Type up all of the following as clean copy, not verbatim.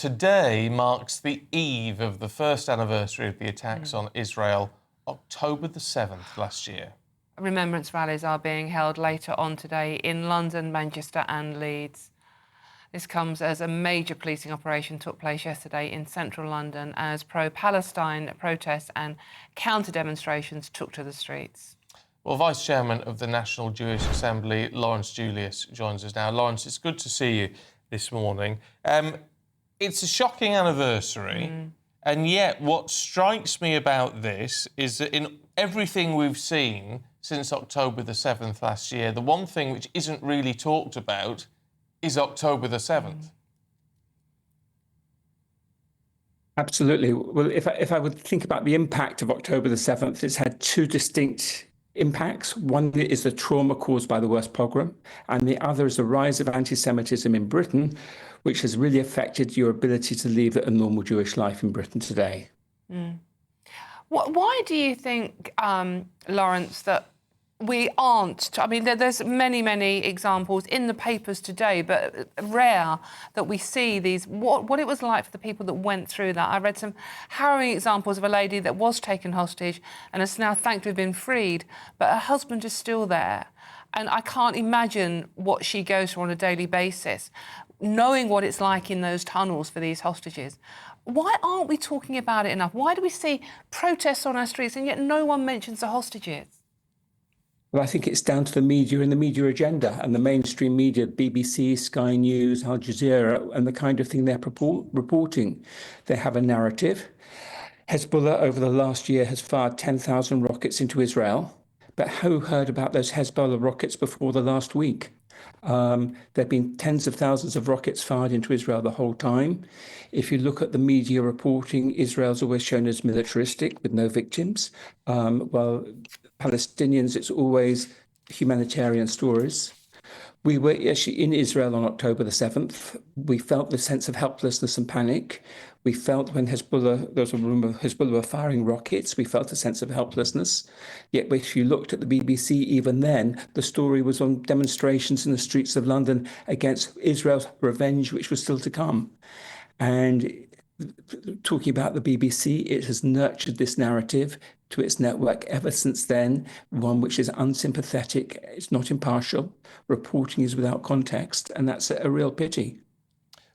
Today marks the eve of the first anniversary of the attacks on Israel, October the 7th last year. Remembrance rallies are being held later on today in London, Manchester and Leeds. This comes as a major policing operation took place yesterday in central London as pro-Palestine protests and counter-demonstrations took to the streets. Well, Vice Chairman of the National Jewish Assembly, Lawrence Julius, joins us now. Lawrence, it's good to see you this morning. It's a shocking anniversary, and yet what strikes me about this is that in everything we've seen since October the 7th last year, the one thing which isn't really talked about is October the 7th. Absolutely. Well, if I would think about the impact of October the 7th, it's had two distinct impacts. One is the trauma caused by the worst pogrom, and the other is the rise of anti-Semitism in Britain, which has really affected your ability to live a normal Jewish life in Britain today. Why do you think, Lawrence, that we aren't? I mean, there's many examples in the papers today, but rare that we see these, what it was like for the people that went through that. I read some harrowing examples of a lady that was taken hostage and has now thankfully been freed, but her husband is still there. And I can't imagine what she goes through on a daily basis, knowing what it's like in those tunnels for these hostages. Why aren't we talking about it enough? Why do we see protests on our streets and yet no one mentions the hostages? Well, I think it's down to the media and the media agenda and the mainstream media, BBC, Sky News, Al Jazeera, and the kind of thing they're reporting. They have a narrative. Hezbollah over the last year has fired 10,000 rockets into Israel. But who heard about those Hezbollah rockets before the last week? There have been tens of thousands of rockets fired into Israel the whole time. If you look at the media reporting, Israel's always shown as militaristic with no victims. While Palestinians, it's always humanitarian stories. We were actually in Israel on October the 7th. We felt the sense of helplessness and panic. We felt when Hezbollah, there was a rumour of Hezbollah were firing rockets, we felt a sense of helplessness. Yet if you looked at the BBC, even then, the story was on demonstrations in the streets of London against Israel's revenge, which was still to come. And talking about the BBC, it has nurtured this narrative to its network ever since then, one which is unsympathetic, it's not impartial, reporting is without context, and that's a real pity.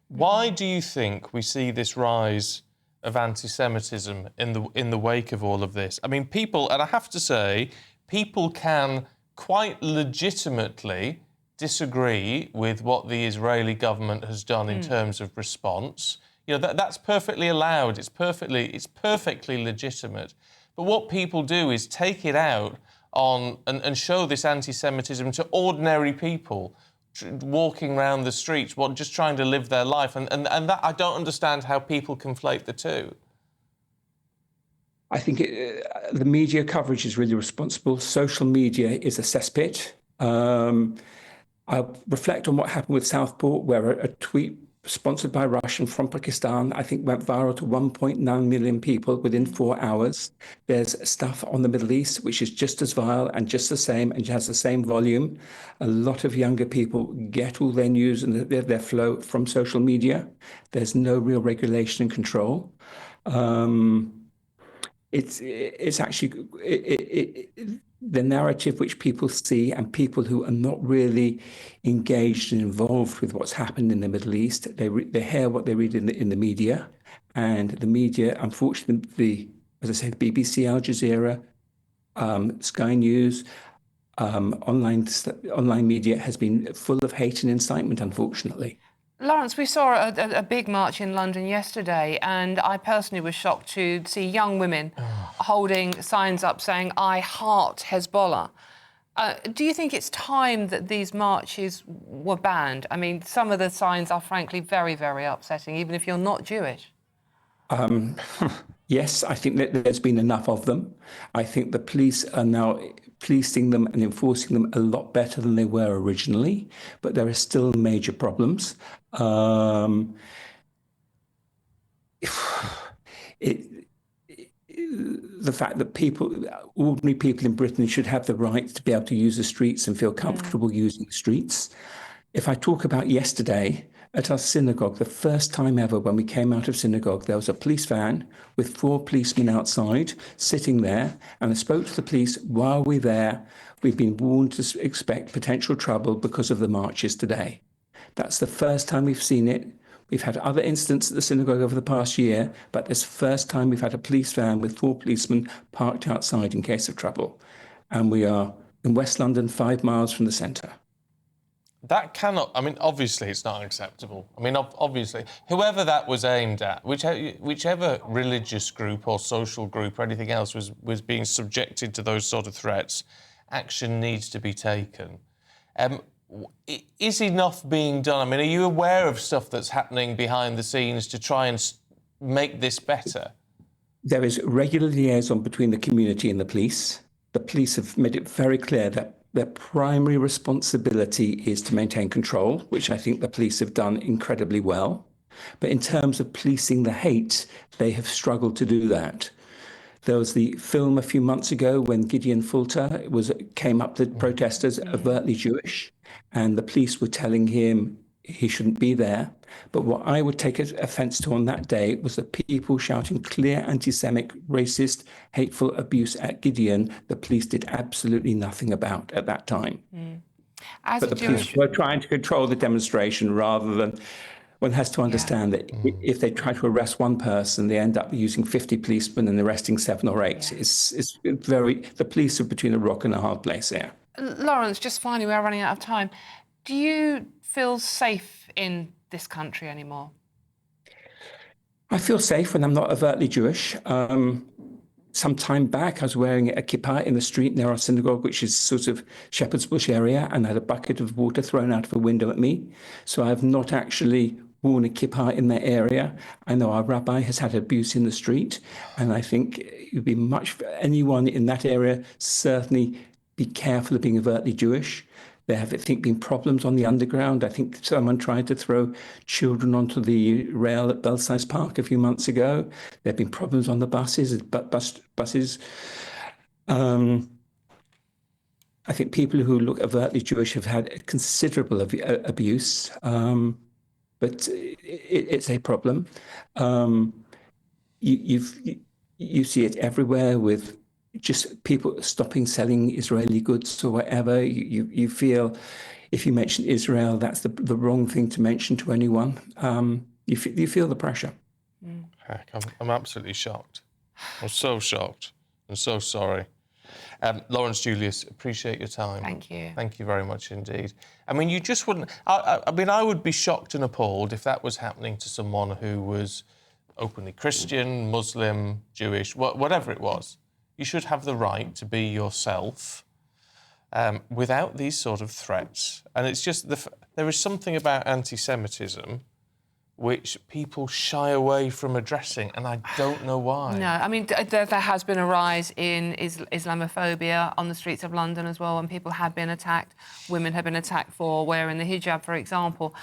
Why do you think we see this rise of anti-Semitism in the wake of all of this? I mean, people, and I have to say, people can quite legitimately disagree with what the Israeli government has done in terms of response. You know, that's perfectly allowed. It's perfectly legitimate. But what people do is take it out on and show this anti-Semitism to ordinary people walking around the streets, just trying to live their life. And that, I don't understand how people conflate the two. I think the media coverage is really responsible. Social media is a cesspit. I reflect on what happened with Southport, where a tweet sponsored by Russia and from Pakistan, I think went viral to 1.9 million people within 4 hours. There's stuff on the Middle East, which is just as vile and just the same and has the same volume. A lot of younger people get all their news and their flow from social media. There's no real regulation and control. It's actually the narrative which people see, and people who are not really engaged and involved with what's happened in the Middle East, they hear what they read in the media, and the media, unfortunately, as I said, BBC, Al Jazeera, Sky News, online media has been full of hate and incitement, unfortunately. Lawrence, we saw a big march in London yesterday, and I personally was shocked to see young women holding signs up saying, "I heart Hezbollah." Do you think it's time that these marches were banned? I mean, some of the signs are frankly very upsetting, even if you're not Jewish. Yes, I think that there's been enough of them. I think the police are now policing them and enforcing them a lot better than they were originally, but there are still major problems. The fact that ordinary people in Britain should have the right to be able to use the streets and feel comfortable using the streets. If I talk about yesterday, At our synagogue, the first time ever when we came out of synagogue, there was a police van with 4 policemen outside sitting there. And I spoke to the police while we're there. We've been warned to expect potential trouble because of the marches today. That's the first time we've seen it. We've had other incidents at the synagogue over the past year, but this first time we've had a police van with 4 policemen parked outside in case of trouble. And we are in West London, 5 miles from the centre. That cannot, I mean, obviously it's not acceptable. I mean, obviously, whoever that was aimed at, whichever religious group or social group or anything else was being subjected to those sort of threats, action needs to be taken. Is enough being done? I mean, are you aware of stuff that's happening behind the scenes to try and make this better? There is regular liaison between the community and the police. The police have made it very clear that their primary responsibility is to maintain control, which I think the police have done incredibly well. But in terms of policing the hate, they have struggled to do that. There was the film a few months ago when Gideon Fulter came up to protesters overtly Jewish, and the police were telling him he shouldn't be there. But what I would take offence to on that day was the people shouting clear anti-Semitic, racist, hateful abuse at Gideon. The police did absolutely nothing about at that time. But the police were trying to control the demonstration rather than... One has to understand that if they try to arrest one person, they end up using 50 policemen and arresting 7 or 8. It's very... The police are between a rock and a hard place here. Lawrence, just finally, we are running out of time. Do you feel safe in this country anymore? I feel safe when I'm not overtly Jewish. Some time back, I was wearing a kippah in the street near our synagogue, which is sort of Shepherd's Bush area, and I had a bucket of water thrown out of a window at me. So I have not actually worn a kippah in that area. I know our rabbi has had abuse in the street, and I think it would be much for anyone in that area, certainly be careful of being overtly Jewish. There have, I think, been problems on the underground. I think someone tried to throw children onto the rail at Belsize Park a few months ago. There have been problems on the buses. I think people who look overtly Jewish have had considerable abuse, but it's a problem. You see it everywhere with just people stopping selling Israeli goods or whatever. You feel if you mention Israel, that's the wrong thing to mention to anyone. You feel the pressure. Heck, I'm absolutely shocked. I'm so shocked. I'm so sorry. Lawrence Julius, appreciate your time. Thank you. Thank you very much indeed. I mean, you just wouldn't... I mean, I would be shocked and appalled if that was happening to someone who was openly Christian, Muslim, Jewish, whatever it was. You should have the right to be yourself without these sort of threats. And it's just... there is something about anti-Semitism which people shy away from addressing, and I don't know why. No, I mean, there has been a rise in Islamophobia on the streets of London as well, and people have been attacked. Women have been attacked for wearing the hijab, for example.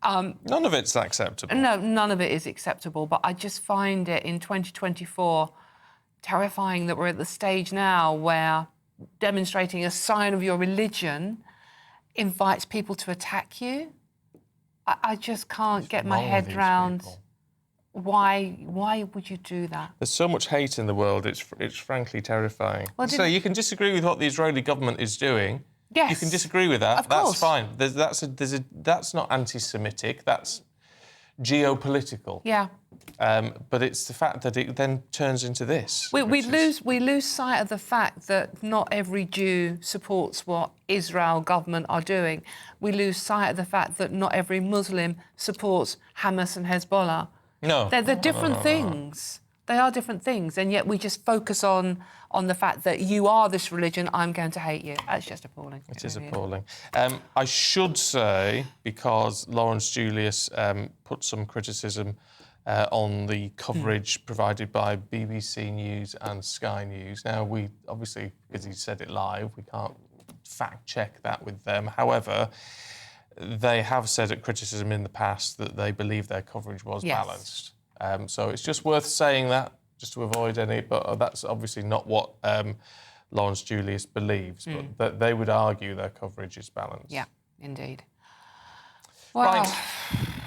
None of it's acceptable. No, none of it is acceptable, but I just find it in 2024 terrifying that we're at the stage now where demonstrating a sign of your religion invites people to attack you. I just can't get my head round why would you do that? There's so much hate in the world, it's frankly terrifying. Well, so you can disagree with what the Israeli government is doing. Yes. You can disagree with that. Of course. That's fine. That's not anti-Semitic, that's geopolitical. Yeah. But it's the fact that it then turns into this. We lose sight of the fact that not every Jew supports what Israel government are doing. We lose sight of the fact that not every Muslim supports Hamas and Hezbollah. No. They're different things. They are different things, and yet we just focus on the fact that you are this religion, I'm going to hate you. That's just appalling. It is appalling. I should say, because Lawrence Julius put some criticism on the coverage provided by BBC News and Sky News. Now, we obviously, because he said it live, we can't fact-check that with them. However, they have said at criticism in the past that they believe their coverage was balanced. So it's just worth saying that, just to avoid any... But that's obviously not what Lawrence Julius believes, but they would argue their coverage is balanced. Yeah, indeed. Wow. Right.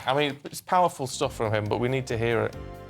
I mean, it's powerful stuff from him, but we need to hear it.